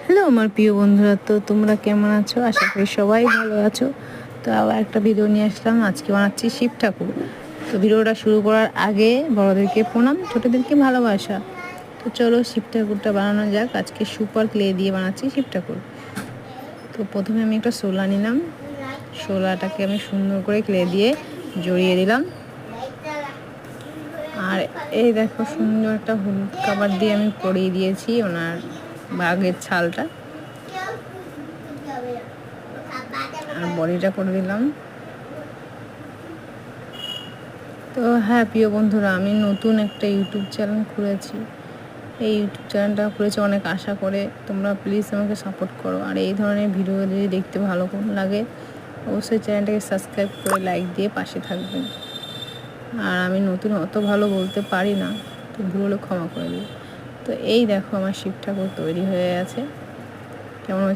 Hello আমার প্রিয় বন্ধুরা, তো তোমরা কেমন আছো? আশা করি সবাই ভালো আছো। তো আবার একটা ভিডিও নিয়ে আসলাম। আজকে বানাচ্ছি শিব ঠাকুর। তো ভিডিওটা শুরু করার আগে বড়দেরকে প্রণাম, ছোটদেরকে ভালোবাসা। তো চলো শিব ঠাকুরটা বানানো যাক। আজকে সুপার ক্লে দিয়ে বানাচ্ছি শিব ঠাকুর। তো প্রথমে আমি একটা শোলা নিলাম। শোলাটাকে আমি সুন্দর করে ক্লে দিয়ে জড়িয়ে দিলাম। আর এই দেখো সুন্দর একটা হলুদ কাবার দিয়ে আমি পরিয়ে দিয়েছি ওনার বাঘের ছালটা। আর বডিটা করে দিলাম। তো হ্যাঁ প্রিয় বন্ধুরা, আমি নতুন একটা ইউটিউব চ্যানেল খুলেছি। এই ইউটিউব চ্যানেলটা খুলেছি অনেক আশা করে। তোমরা প্লিজ আমাকে সাপোর্ট করো। আর এই ধরনের ভিডিও যদি দেখতে ভালো লাগে অবশ্যই চ্যানেলটাকে সাবস্ক্রাইব করে লাইক দিয়ে পাশে থাকবেন। আর আমি নতুন অত ভালো বলতে পারি না, তো ভুল হলে ক্ষমা করে দিই। তো এই দেখো আমার শিব ঠাকুর তৈরি হয়ে আছে। কেমন